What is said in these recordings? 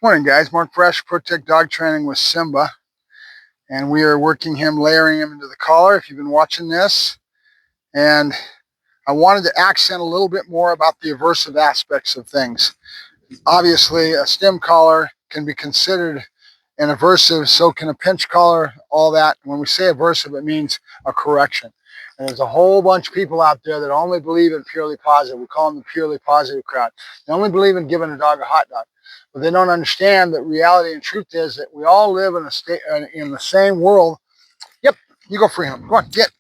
Morning guys, Mark Ferrasci, Protect Dog Training with Simba, and we are working him, layering him into the collar if you've been watching this. And I wanted to accent a little bit more about the aversive aspects of things. Obviously a stim collar can be considered an aversive, so can a pinch collar, all that. When we say aversive, it means a correction. And there's a whole bunch of people out there that only believe in purely positive. We call them the purely positive crowd. They only believe in giving a dog a hot dog. But they don't understand that reality and truth is that we all live in the same world. Yep, you go free him. Go on, get.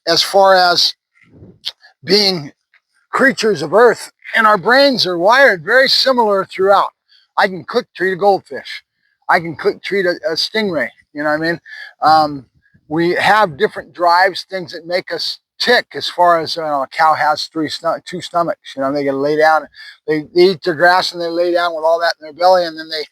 As far as being creatures of earth, and our brains are wired very similar throughout. I can click treat a goldfish. I can click treat a stingray. You know what I mean? We have different drives, things that make us tick. As far as a cow has two stomachs. You know, they gotta lay down. They eat their grass and they lay down with all that in their belly, and then they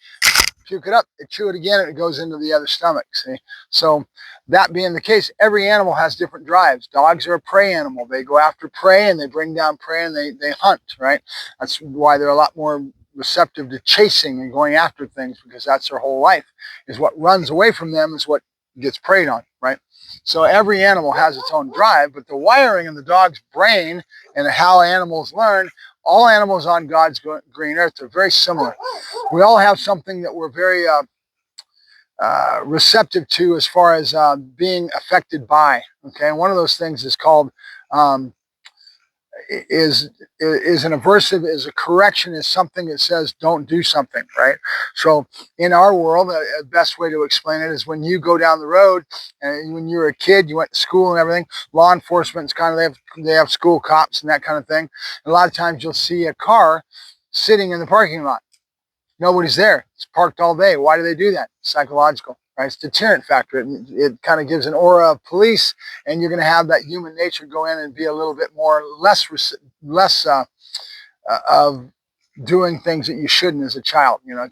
puke it up, they chew it again, and it goes into the other stomach. See, so that being the case, every animal has different drives. Dogs are a prey animal. They go after prey and they bring down prey and they hunt. Right. That's why they're a lot more receptive to chasing and going after things, because that's their whole life. Is what runs away from them is what gets preyed on, right? So every animal has its own drive, but the wiring in the dog's brain and how animals learn, all animals on God's green earth are very similar. We all have something that we're very receptive to as far as being affected by. Okay, and one of those things is called is an aversive, is a correction, is something that says don't do something, right? So in our world, the best way to explain it is when you go down the road, and when you were a kid, you went to school and everything, law enforcement's kind of, they have school cops and that kind of thing. And a lot of times you'll see a car sitting in the parking lot. Nobody's there. It's parked all day. Why do they do that? Psychological, right? It's deterrent factor. It kind of gives an aura of police, and you're going to have that human nature go in and be a little bit more less of doing things that you shouldn't as a child. You know,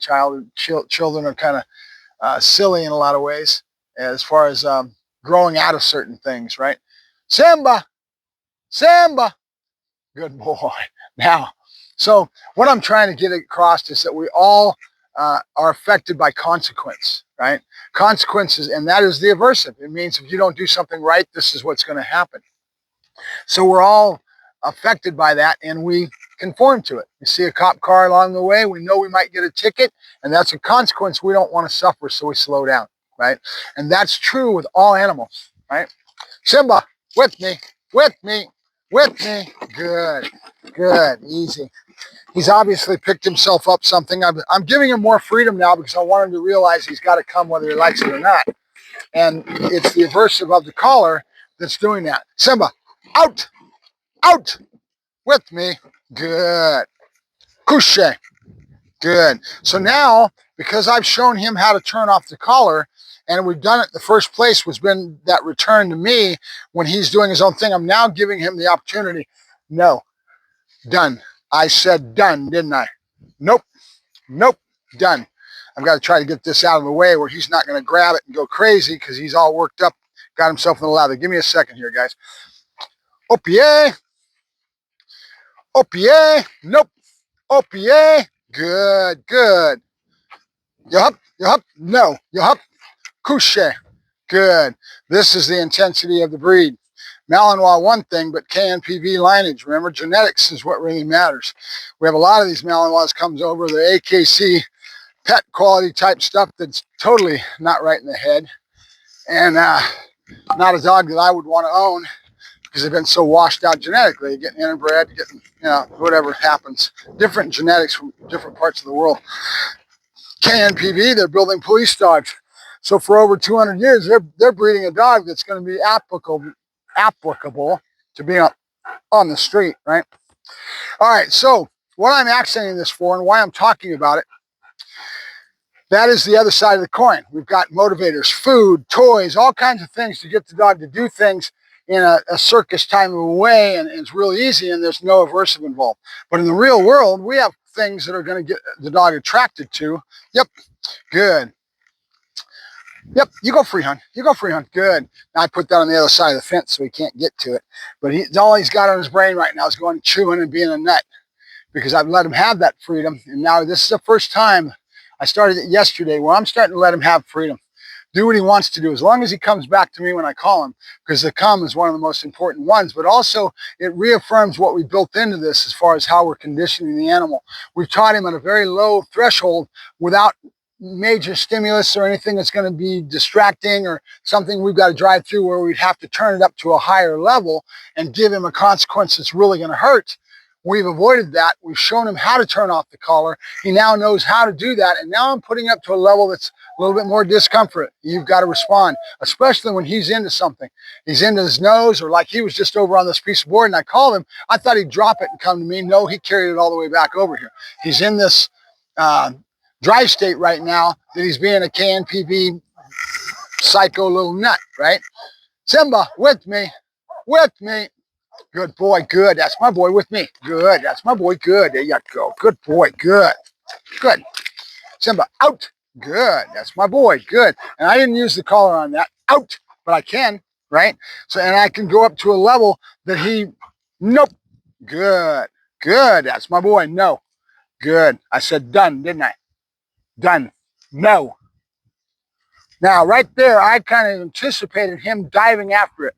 children are kind of silly in a lot of ways as far as growing out of certain things, right? Simba, Simba, good boy. Now, so what I'm trying to get across is that we all are affected by consequence, right? Consequences, and that is the aversive. It means if you don't do something right, this is what's going to happen. So we're all affected by that, and we conform to it. You see a cop car along the way, we know we might get a ticket, and that's a consequence we don't want to suffer, so we slow down, right? And that's true with all animals, right? Simba, with me, with me, with me. Good, good, easy. He's obviously picked himself up something. I'm giving him more freedom now because I want him to realize he's got to come whether he likes it or not. And it's the aversive of the collar that's doing that. Simba, out, out, with me. Good. Couche. Good. So now, because I've shown him how to turn off the collar, and we've done it, the first place was been that return to me when he's doing his own thing. I'm now giving him the opportunity. No, done. I said done, didn't I? Nope, nope, done. I've got to try to get this out of the way where he's not going to grab it and go crazy because he's all worked up, got himself in the lather. Give me a second here, guys. Opier, opier, nope, opier. Good, good. Yup, yup, no, yup. Couche. Good. This is the intensity of the breed. Malinois, one thing, but KNPV lineage. Remember, genetics is what really matters. We have a lot of these Malinois comes over the AKC pet quality type stuff that's totally not right in the head, and not a dog that I would want to own because they've been so washed out genetically, getting interbred, getting, you know, whatever happens. Different genetics from different parts of the world. KNPV, they're building police dogs. So for over 200 years, they're breeding a dog that's going to be applicable to being on the street, right? All right, so what I'm accenting this for and why I'm talking about it, that is the other side of the coin. We've got motivators, food, toys, all kinds of things to get the dog to do things in a circus type of a way, and it's really easy, and there's no aversive involved. But in the real world, we have things that are going to get the dog attracted to. Yep, good. Yep, you go free, hon. You go free, hon. Good. Now I put that on the other side of the fence so he can't get to it. But all he's got on his brain right now is going chewing and being a nut, because I've let him have that freedom. And now this is the first time I started it yesterday where I'm starting to let him have freedom. Do what he wants to do, as long as he comes back to me when I call him, because the come is one of the most important ones. But also, it reaffirms what we built into this as far as how we're conditioning the animal. We've taught him at a very low threshold without major stimulus or anything that's going to be distracting or something we've got to drive through, where we'd have to turn it up to a higher level and give him a consequence that's really going to hurt. We've avoided that. We've shown him how to turn off the collar. He now knows how to do that. And now I'm putting up to a level that's a little bit more discomfort. You've got to respond, especially when he's into something. He's into his nose, or like he was just over on this piece of board and I called him. I thought he'd drop it and come to me. No, he carried it all the way back over here. He's in this drive state right now that he's being a KNPV psycho little nut, right? Simba, with me, with me. Good boy, good. That's my boy with me. Good, that's my boy, good. There you go. Good boy, good. Good. Simba, out. Good, that's my boy, good. And I didn't use the collar on that. Out, but I can, right? So, and I can go up to a level that he, nope. Good, good, that's my boy, no. Good. I said done, didn't I? Done. No. Now, right there, I kind of anticipated him diving after it.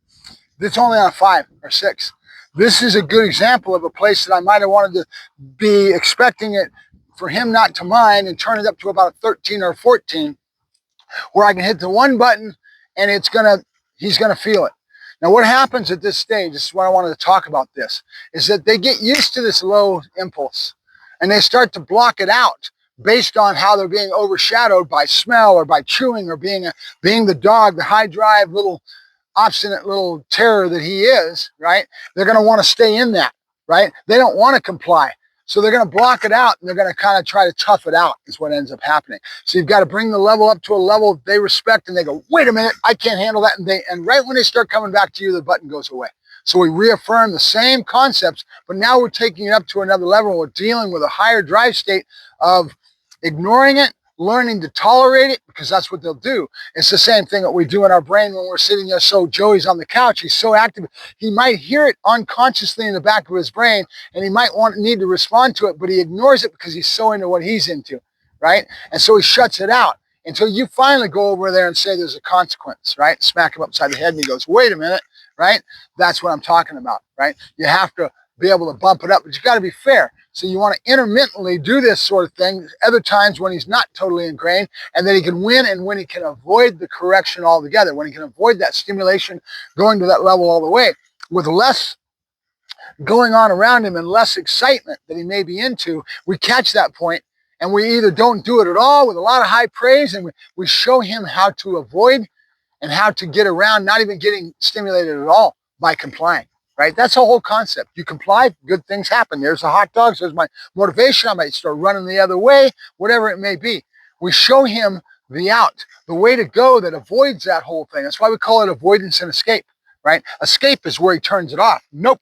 It's only on 5 or 6. This is a good example of a place that I might have wanted to be expecting it for him not to mind and turn it up to about a 13 or 14, where I can hit the one button and he's gonna feel it. Now, what happens at this stage, this is what I wanted to talk about this, is that they get used to this low impulse and they start to block it out based on how they're being overshadowed by smell or by chewing or being the dog, the high drive little obstinate little terror that he is, right? They're going to want to stay in that, right? They don't want to comply. So they're going to block it out and they're going to kind of try to tough it out is what ends up happening. So you've got to bring the level up to a level they respect and they go, wait a minute, I can't handle that. And right when they start coming back to you, the button goes away. So we reaffirm the same concepts, but now we're taking it up to another level. We're dealing with a higher drive state of ignoring it, learning to tolerate it, because that's what they'll do. It's the same thing that we do in our brain when we're sitting there. So Joey's on the couch, he's so active, he might hear it unconsciously in the back of his brain and he might need to respond to it, but he ignores it because he's so into what he's into, right? And so he shuts it out until you finally go over there and say there's a consequence, right? Smack him upside the head and he goes, wait a minute, right? That's what I'm talking about, right? You have to be able to bump it up, but you got to be fair. So you want to intermittently do this sort of thing other times when he's not totally ingrained, and then he can win, and when he can avoid the correction altogether, when he can avoid that stimulation going to that level all the way, with less going on around him and less excitement that he may be into, we catch that point and we either don't do it at all with a lot of high praise, and we show him how to avoid and how to get around not even getting stimulated at all by complying. Right? That's the whole concept. You comply, good things happen. There's the hot dogs, there's my motivation, I might start running the other way, whatever it may be. We show him the out, the way to go that avoids that whole thing. That's why we call it avoidance and escape, right? Escape is where he turns it off. Nope.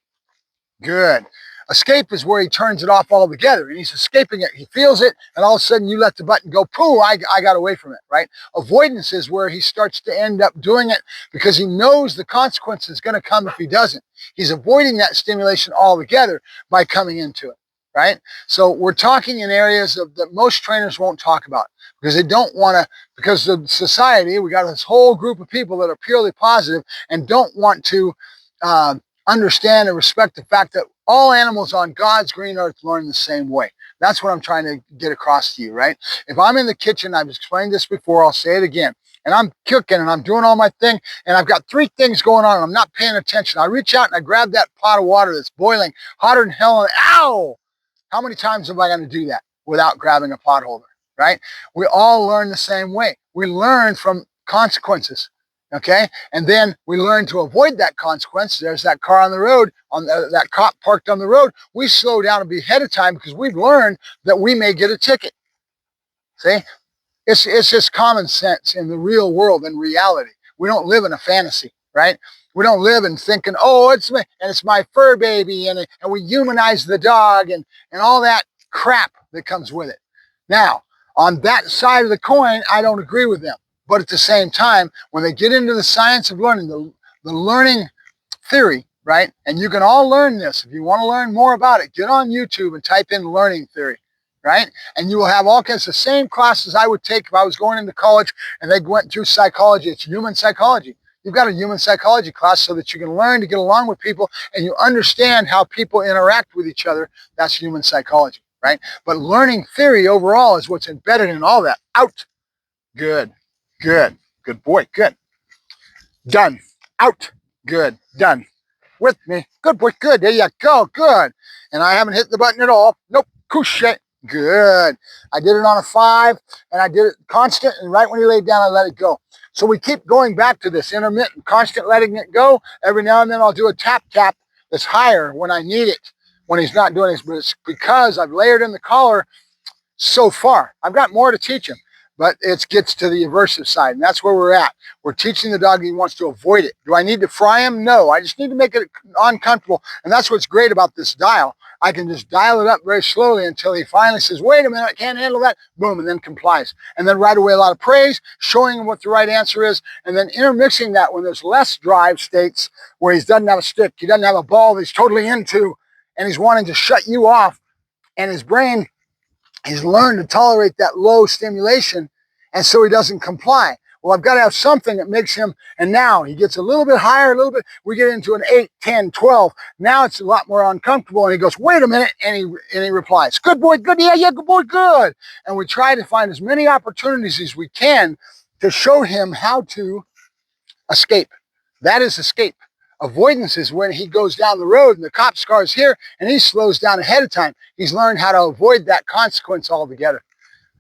Good. Escape is where he turns it off altogether, and he's escaping it. He feels it, and all of a sudden you let the button go, pooh, I got away from it, right? Avoidance is where he starts to end up doing it because he knows the consequence is going to come if he doesn't. He's avoiding that stimulation altogether by coming into it, right? So we're talking in areas that most trainers won't talk about because they don't want to, because of society, we got this whole group of people that are purely positive and don't want to understand and respect the fact that all animals on God's green earth learn the same way. That's what I'm trying to get across to you, right? If I'm in the kitchen, I've explained this before, I'll say it again, and I'm cooking and I'm doing all my thing, and I've got 3 things going on and I'm not paying attention. I reach out and I grab that pot of water that's boiling, hotter than hell, and ow! How many times am I going to do that without grabbing a pot holder, right? We all learn the same way. We learn from consequences. Okay, and then we learn to avoid that consequence. There's that car on the road, that cop parked on the road. We slow down and be ahead of time because we've learned that we may get a ticket. See, it's just common sense in the real world, in reality. We don't live in a fantasy, right? We don't live in thinking, oh, it's my fur baby, and we humanize the dog and all that crap that comes with it. Now, on that side of the coin, I don't agree with them. But at the same time, when they get into the science of learning, the learning theory, right? And you can all learn this. If you want to learn more about it, get on YouTube and type in learning theory, right? And you will have all kinds of the same classes I would take if I was going into college and they went through psychology. It's human psychology. You've got a human psychology class so that you can learn to get along with people and you understand how people interact with each other. That's human psychology, right? But learning theory overall is what's embedded in all that. Out. Good. Good. Good boy. Good. Done. Out. Good. Done. With me. Good boy. Good. There you go. Good. And I haven't hit the button at all. Nope. Couche. Good. I did it on a 5 and I did it constant, and right when he laid down I let it go. So we keep going back to this intermittent, constant letting it go. Every now and then I'll do a tap tap that's higher when I need it, when he's not doing it. But it's because I've layered in the collar so far. I've got more to teach him, but it gets to the aversive side, and that's where we're at. We're teaching the dog he wants to avoid it. Do I need to fry him? No, I just need to make it uncomfortable, and that's what's great about this dial. I can just dial it up very slowly until he finally says, wait a minute, I can't handle that. Boom, and then complies. And then right away a lot of praise, showing him what the right answer is, and then intermixing that when there's less drive states where he doesn't have a stick, he doesn't have a ball that he's totally into, and he's wanting to shut you off, and his brain, he's learned to tolerate that low stimulation, and so he doesn't comply. Well, I've got to have something that makes him, and now he gets a little bit higher, a little bit, we get into an 8, 10, 12. Now it's a lot more uncomfortable, and he goes, wait a minute, and he replies, good boy, good, yeah, good boy, good. And we try to find as many opportunities as we can to show him how to escape. That is escape. Avoidance is when he goes down the road and the cop car's here and he slows down ahead of time. He's learned how to avoid that consequence altogether.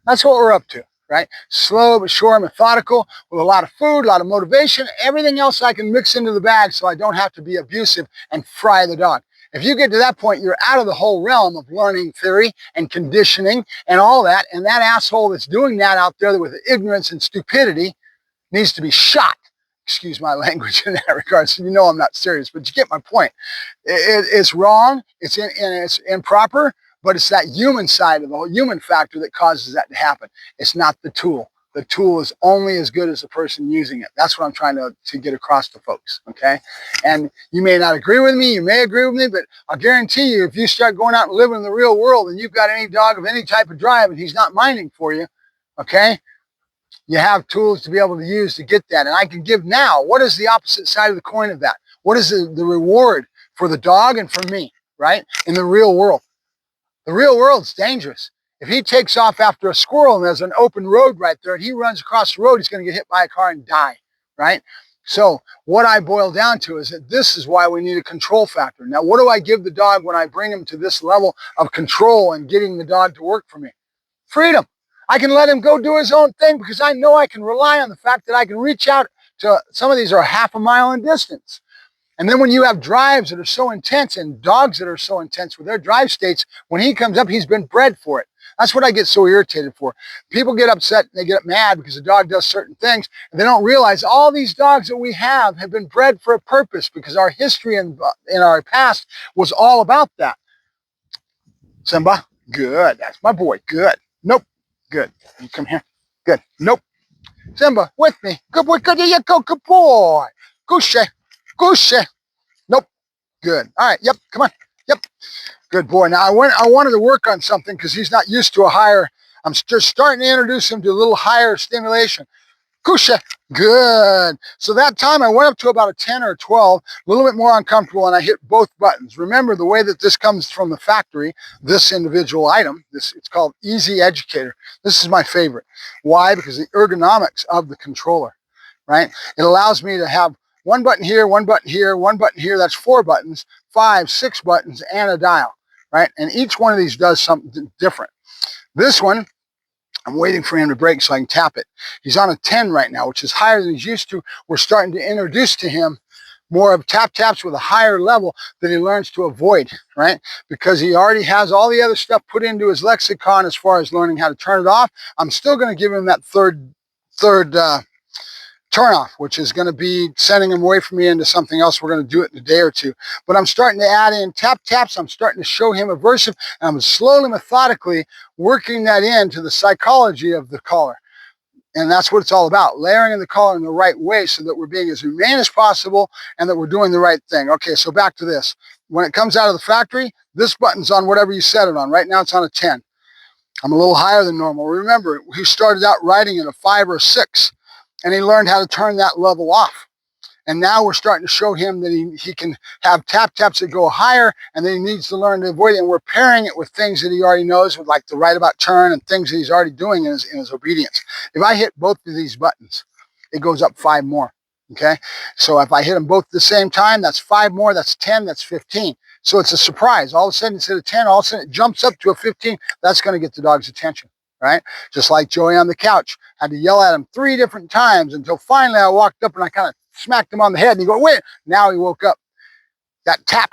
That's what we're up to, right? Slow but sure, methodical, with a lot of food, a lot of motivation, everything else I can mix into the bag so I don't have to be abusive and fry the dog. If you get to that point, you're out of the whole realm of learning theory and conditioning and all that, and that asshole that's doing that out there with ignorance and stupidity needs to be shot. Excuse my language in that regard, so you know I'm not serious, but you get my point. It's wrong, it's improper, but it's that human side of the whole human factor that causes that to happen. It's not the tool. The tool is only as good as the person using it. That's what I'm trying to get across to folks, okay? And you may not agree with me, you may agree with me, but I'll guarantee you if you start going out and living in the real world and you've got any dog of any type of drive and he's not minding for you, okay? You have tools to be able to use to get that. And I can give now, what is the opposite side of the coin of that? What is the reward for the dog and for me, right? In the real world. The real world's dangerous. If he takes off after a squirrel and there's an open road right there and he runs across the road, he's going to get hit by a car and die, right? So what I boil down to is that this is why we need a control factor. Now, what do I give the dog when I bring him to this level of control and getting the dog to work for me? Freedom. I can let him go do his own thing because I know I can rely on the fact that I can reach out to, some of these are half a mile in distance. And then when you have drives that are so intense and dogs that are so intense with their drive states, when he comes up, he's been bred for it. That's what I get so irritated for. People get upset and they get mad because the dog does certain things, and they don't realize all these dogs that we have been bred for a purpose because our history in our past was all about that. Simba, good. That's my boy. Good. Nope. Good. You come here. Good. Nope. Simba, with me. Good boy. Good. There you go. Good boy. Couche. Couche. Nope. Good. All right. Yep. Come on. Yep. Good boy. Now, I wanted to work on something because he's not used to a higher. I'm just starting to introduce him to a little higher stimulation. Couche. Good. So that time I went up to about a 10 or a 12, a little bit more uncomfortable, and I hit both buttons. Remember, the way that this comes from the factory, this individual item, it's called Easy Educator. This is my favorite. Why? Because the ergonomics of the controller, right? It allows me to have one button here, one button here, one button here. That's 4 buttons, 5, 6 buttons, and a dial, right? And each one of these does something different. This one, I'm waiting for him to break so I can tap it. He's on a 10 right now, which is higher than he's used to. We're starting to introduce to him more of tap taps with a higher level that he learns to avoid, right? Because he already has all the other stuff put into his lexicon as far as learning how to turn it off. I'm still going to give him that third turn off, which is going to be sending him away from me into something else. We're going to do it in a day or two. But I'm starting to add in tap taps. I'm starting to show him aversive. And I'm slowly, methodically working that into the psychology of the collar. And that's what it's all about, layering in the collar in the right way so that we're being as humane as possible and that we're doing the right thing. Okay, so back to this. When it comes out of the factory, this button's on whatever you set it on. Right now it's on a 10. I'm a little higher than normal. Remember, he started out riding at a 5 or a 6, and he learned how to turn that level off. And now we're starting to show him that he can have taps that go higher, and then he needs to learn to avoid it. And we're pairing it with things that he already knows, with like the right about turn and things that he's already doing in his obedience. If I hit both of these buttons, it goes up 5 more. Okay, so if I hit them both at the same time, that's 5 more, that's 10, that's 15. So it's a surprise. All of a sudden, instead of 10, all of a sudden it jumps up to a 15. That's going to get the dog's attention, right? Just like Joey on the couch. Had to yell at him 3 different times until finally I walked up and I kind of smacked him on the head. And he go, wait. Now he woke up. That tap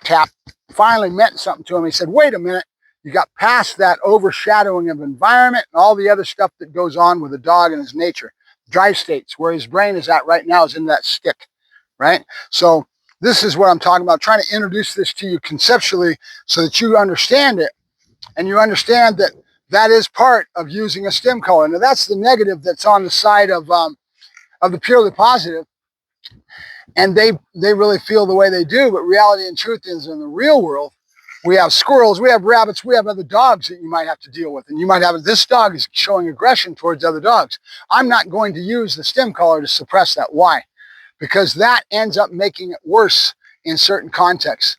finally meant something to him. He said, wait a minute. You got past that overshadowing of environment and all the other stuff that goes on with a dog and his nature. Drive states, where his brain is at right now, is in that stick, right? So this is what I'm talking about, trying to introduce this to you conceptually so that you understand it, and you understand that that is part of using a stim collar. Now that's the negative that's on the side of the purely positive, and they really feel the way they do, but reality and truth is, in the real world, we have squirrels, we have rabbits, we have other dogs that you might have to deal with. And you might have, this dog is showing aggression towards other dogs. I'm not going to use the stim collar to suppress that. Why? Because that ends up making it worse in certain contexts.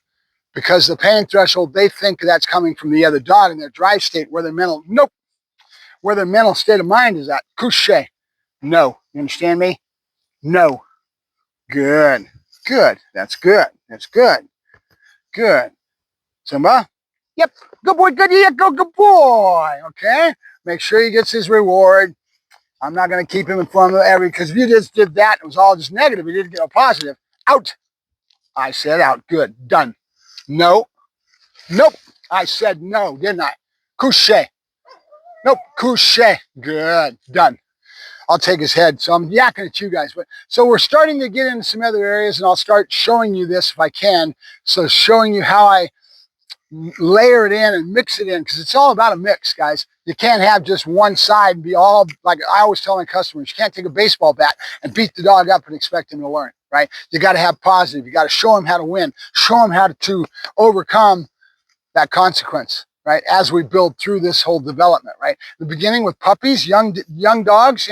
Because the pain threshold, they think that's coming from the other dog in their drive state, where their mental, nope, where their mental state of mind is at. Couche. No. You understand me? No. Good. Good. That's good. That's good. Good. Simba? Yep. Good boy. Good. Yeah, go. Good boy. Okay. Make sure he gets his reward. I'm not going to keep him in front of every, because if you just did that, it was all just negative. You didn't get a positive. Out. I said out. Good. Done. No. Nope. I said no, didn't I? Couche. Nope. Couche. Good. Done. I'll take his head. So I'm yakking at you guys. But so we're starting to get into some other areas, and I'll start showing you this if I can. So showing you how I layer it in and mix it in, because it's all about a mix, guys. You can't have just one side and be all, like I always tell my customers, you can't take a baseball bat and beat the dog up and expect him to learn, right? You got to have positive. You got to show him how to win, show him how to overcome that consequence, right? As we build through this whole development, right? The beginning with puppies, young dogs,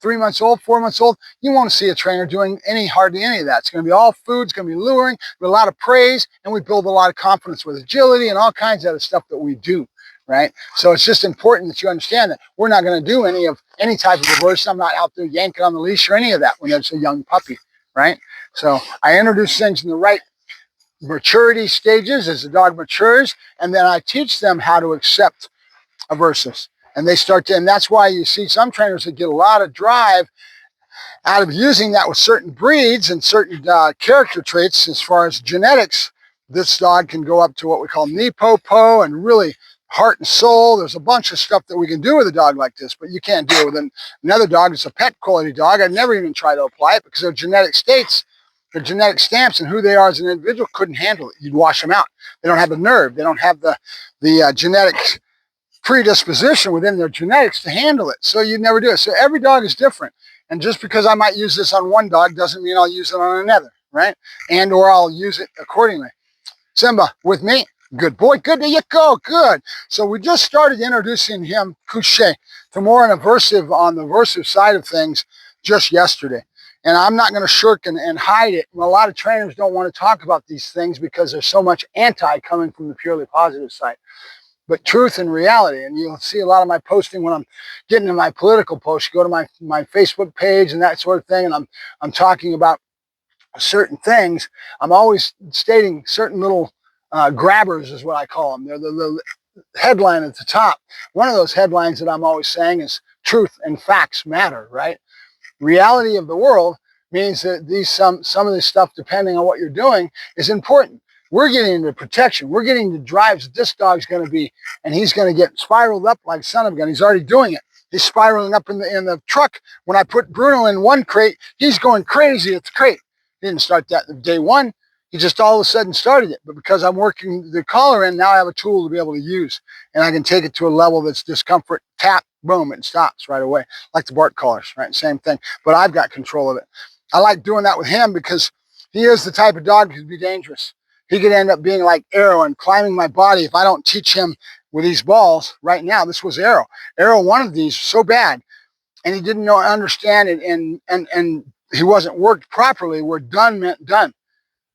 3 months old, 4 months old, you won't see a trainer doing hardly any of that. It's going to be all food. It's going to be luring, with a lot of praise, and we build a lot of confidence with agility and all kinds of other stuff that we do, right? So it's just important that you understand that we're not going to do any type of reverse. I'm not out there yanking on the leash or any of that when there's a young puppy, right? So I introduce things in the right maturity stages as the dog matures, and then I teach them how to accept aversives. And they start to, and that's why you see some trainers that get a lot of drive out of using that with certain breeds and certain character traits. As far as genetics, this dog can go up to what we call knee po and really heart and soul. There's a bunch of stuff that we can do with a dog like this, but you can't do it with another dog. It's a pet quality dog. I'd never even try to apply it, because their genetic states, their genetic stamps and who they are as an individual couldn't handle it. You'd wash them out. They don't have the nerve. They don't have the genetic predisposition within their genetics to handle it. So you'd never do it. So every dog is different. And just because I might use this on one dog doesn't mean I'll use it on another, right? And or I'll use it accordingly. Simba, with me? Good boy. Good. There you go. Good. So we just started introducing him, couche, to more an aversive, on the aversive side of things just yesterday. And I'm not going to shirk and hide it. A lot of trainers don't want to talk about these things because there's so much anti coming from the purely positive side. But truth and reality, and you'll see a lot of my posting when I'm getting to my political posts. You go to my Facebook page and that sort of thing, and I'm talking about certain things. I'm always stating certain little grabbers is what I call them. They're the headline at the top. One of those headlines that I'm always saying is truth and facts matter, right? Reality of the world means that some of this stuff, depending on what you're doing, is important. We're getting into protection. We're getting the drives that this dog's going to be, and he's going to get spiraled up like son of a gun. He's already doing it. He's spiraling up in the truck. When I put Bruno in one crate, he's going crazy at the crate. He didn't start that day one. He just all of a sudden started it. But because I'm working the collar in, now I have a tool to be able to use. And I can take it to a level that's discomfort, tap, boom, it stops right away. Like the bark collars, right? Same thing. But I've got control of it. I like doing that with him because he is the type of dog who could be dangerous. He could end up being like Arrow and climbing my body if I don't teach him with these balls right now. This was Arrow. Arrow wanted these so bad, and he didn't understand it, and he wasn't worked properly, where done meant done.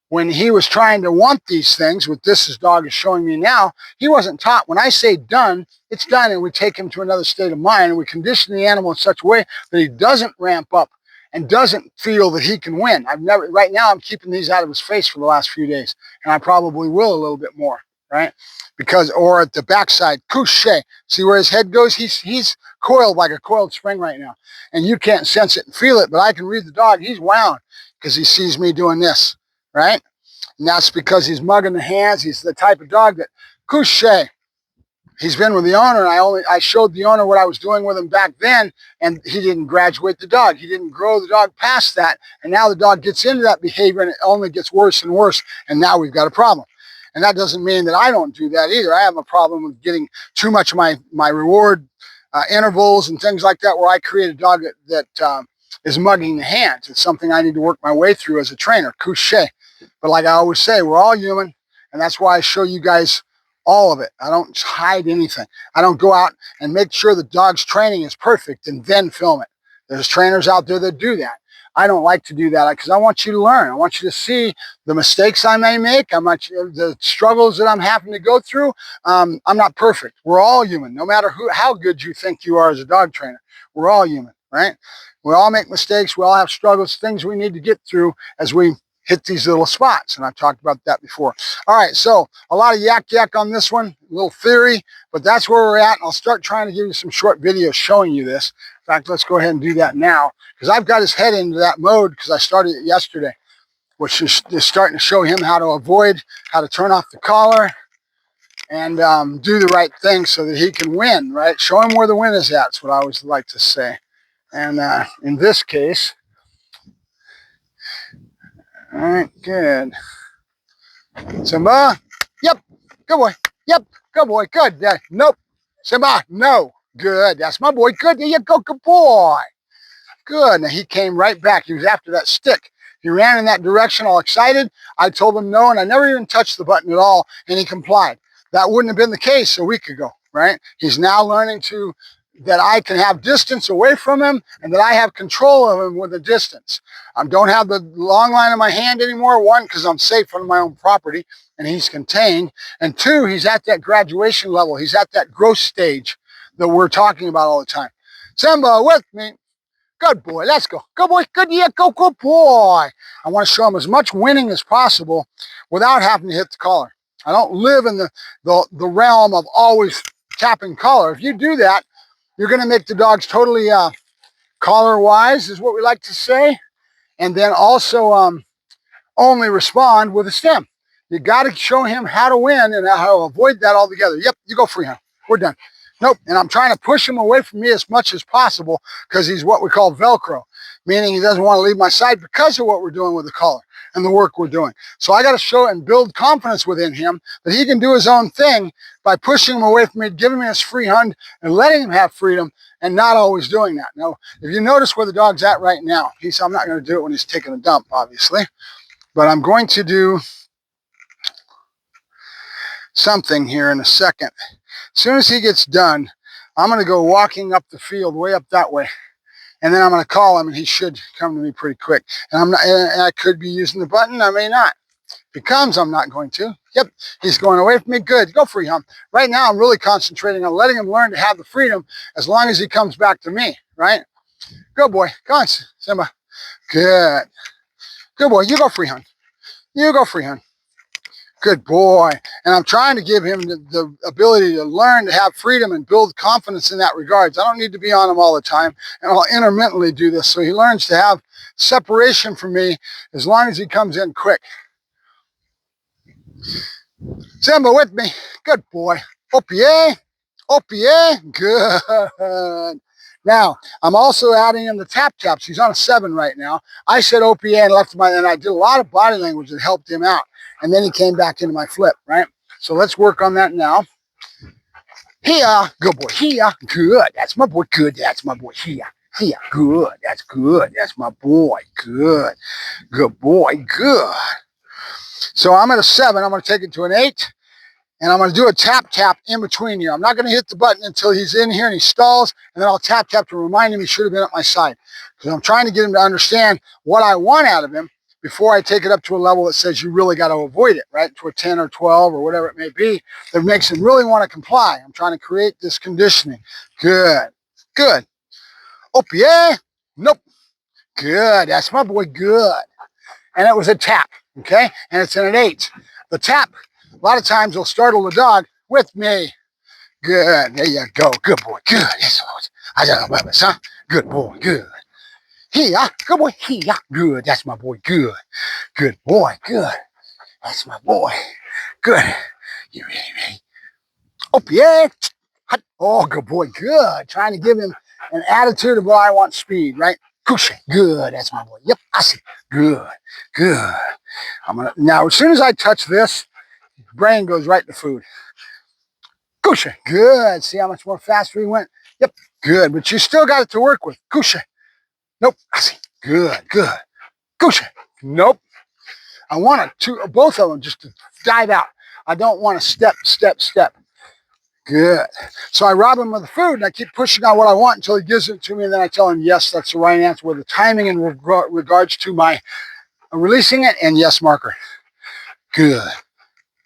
When he was trying to want these things, what this dog is showing me now, he wasn't taught. When I say done, it's done, and we take him to another state of mind, and we condition the animal in such a way that he doesn't ramp up and doesn't feel that he can win. Right now, I'm keeping these out of his face for the last few days, and I probably will a little bit more, right? Or at the backside, couché. See where his head goes? He's coiled like a coiled spring right now, and you can't sense it and feel it, but I can read the dog. He's wound because he sees me doing this, right? And that's because he's mugging the hands. He's the type of dog that, couché. He's been with the owner, and I showed the owner what I was doing with him back then, and he didn't graduate the dog. He didn't grow the dog past that, and now the dog gets into that behavior, and it only gets worse and worse, and now we've got a problem. And that doesn't mean that I don't do that either. I have a problem with getting too much of my reward intervals and things like that, where I create a dog that is mugging the hands. It's something I need to work my way through as a trainer, couché. But like I always say, we're all human, and that's why I show you guys all of it. I don't hide anything. I don't go out and make sure the dog's training is perfect and then film it. There's trainers out there that do that. I don't like to do that because I want you to learn. I want you to see the mistakes I may make. The struggles that I'm having to go through. I'm not perfect. We're all human. No matter how good you think you are as a dog trainer, we're all human, right? We all make mistakes. We all have struggles, things we need to get through as we hit these little spots, and I've talked about that before. All right, so a lot of yak on this one, a little theory, but that's where we're at, and I'll start trying to give you some short videos showing you this. In fact, let's go ahead and do that now, because I've got his head into that mode because I started it yesterday, which is starting to show him how to avoid, how to turn off the collar, and do the right thing so that he can win, right? Show him where the win is at. That's what I always like to say. And in this case, all right, good. Simba, yep, good boy, yep, good boy, good. Nope, Simba, no, good. That's my boy, good. There you go, good boy. Good. Now he came right back. He was after that stick. He ran in that direction all excited. I told him no, and I never even touched the button at all, and he complied. That wouldn't have been the case a week ago, right? He's now learning that I can have distance away from him and that I have control of him with a distance. I don't have the long line in my hand anymore. One, because I'm safe on my own property and he's contained. And two, he's at that graduation level. He's at that growth stage that we're talking about all the time. Simba, with me. Good boy, let's go. Good boy, good, yeah, go, good boy. I want to show him as much winning as possible without having to hit the collar. I don't live in the realm of always tapping collar. If you do that, you're going to make the dogs totally collar-wise, is what we like to say, and then also only respond with a stem. You got to show him how to win and how to avoid that altogether. Yep, you go freehand. We're done. Nope, and I'm trying to push him away from me as much as possible because he's what we call Velcro, meaning he doesn't want to leave my side because of what we're doing with the collar and the work we're doing. So I got to show and build confidence within him that he can do his own thing by pushing him away from me, giving me his free hand and letting him have freedom and not always doing that. Now, if you notice where the dog's at right now, I'm not going to do it when he's taking a dump, obviously, but I'm going to do something here in a second. As soon as he gets done, I'm going to go walking up the field way up that way. And then I'm going to call him, and he should come to me pretty quick. And I could be using the button. I may not. If he comes, I'm not going to. Yep, he's going away from me. Good. Go free him. Right now, I'm really concentrating on letting him learn to have the freedom as long as he comes back to me, right? Good boy. Come on, Simba. Good. Good boy. You go free hunt. You go free hunt. Good boy. And I'm trying to give him the ability to learn to have freedom and build confidence in that regards. I don't need to be on him all the time, and I'll intermittently do this so he learns to have separation from me as long as he comes in quick. Simba, with me. Good boy. Opie. Opie. Good. Now, I'm also adding in the tap taps. He's on a 7 right now. I said OPA and left him, and I did a lot of body language that helped him out. And then he came back into my flip, right? So let's work on that now. Here, good boy. Here, good. That's my boy. Good. That's my boy. Here, here, good. That's good. That's my boy. Good. Good boy. Good. So I'm at a 7. I'm going to take it to an 8. And I'm going to do a tap tap in between here. I'm not going to hit the button until he's in here and he stalls, and then I'll tap tap to remind him he should have been at my side. Because I'm trying to get him to understand what I want out of him before I take it up to a level that says you really got to avoid it, right? To a 10 or 12 or whatever it may be, that makes him really want to comply. I'm trying to create this conditioning. Good. Good. Oh, yeah. Nope. Good. That's my boy. Good. And it was a tap, okay? And it's in an 8. The tap, a lot of times, will startle the dog with me. Good. There you go. Good boy. Good. Yes, I don't know, huh? Good boy. Good. Here. Good boy. Here. Good. That's my boy. Good. Good boy. Good. That's my boy. Good. You ready? Oh, yeah. Oh, good boy. Good. Trying to give him an attitude of, well, I want speed, right? Cushy. Good. That's my boy. Yep. I see. Good. Good. Now, as soon as I touch this, his brain goes right to food. Cushy. Good. See how much more faster he went? Yep. Good. But you still got it to work with. Cushy. Nope. I see. Good. Good. Cushy. Nope. I want both of them just to dive out. I don't want to step, step, step. Good. So I rob him of the food, and I keep pushing on what I want until he gives it to me, and then I tell him, yes, that's the right answer with the timing in regards to my releasing it, and yes, marker. Good.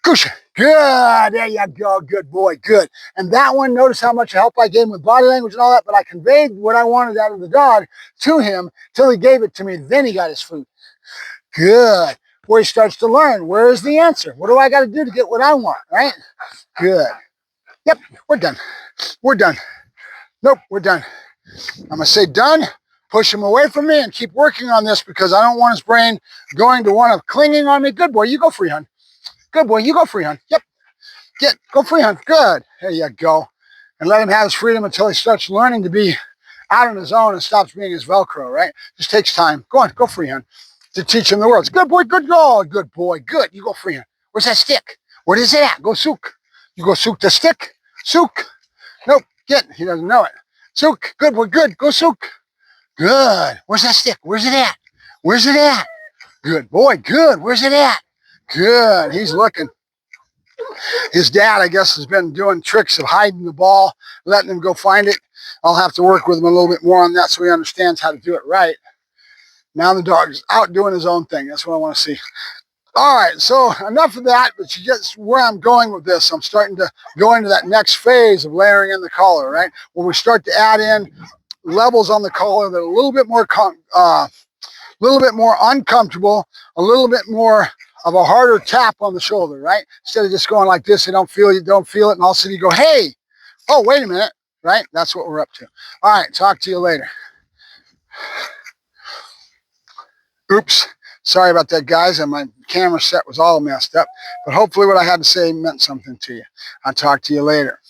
Good. Good. There you go. Good boy. Good. And that one, notice how much help I gave him with body language and all that, but I conveyed what I wanted out of the dog to him till he gave it to me. Then he got his food. Good. Where he starts to learn, where is the answer? What do I got to do to get what I want, right? Good. Yep, we're done. We're done. Nope, we're done. I'm going to say done, push him away from me, and keep working on this because I don't want his brain going to one of clinging on me. Good boy, you go free, hon. Good boy, you go free, hon. Yep. Go free, hon. Good. There you go. And let him have his freedom until he starts learning to be out on his own and stops being his Velcro, right? Just takes time. Go on, go free, hon. To teach him the words. Good boy, good girl. Good boy, good. You go free, hon. Where's that stick? Where is it at? Go souk. You go souk the stick. Souk. Nope. Get. He doesn't know it. Souk. Good boy, good. Go souk. Good. Where's that stick? Where's it at? Where's it at? Good boy, good. Where's it at? Good. He's looking. His dad, I guess, has been doing tricks of hiding the ball, letting him go find it. I'll have to work with him a little bit more on that so he understands how to do it right. Now the dog's out doing his own thing. That's what I want to see. All right, so enough of that, but you get where I'm going with this. I'm starting to go into that next phase of layering in the collar, right? When we start to add in levels on the collar that are a little bit more uncomfortable, a little bit more of a harder tap on the shoulder, right? Instead of just going like this, you don't feel it, and all of a sudden you go, hey, oh, wait a minute, right? That's what we're up to. All right, talk to you later. Oops, sorry about that, guys, and my camera set was all messed up, but hopefully what I had to say meant something to you. I'll talk to you later.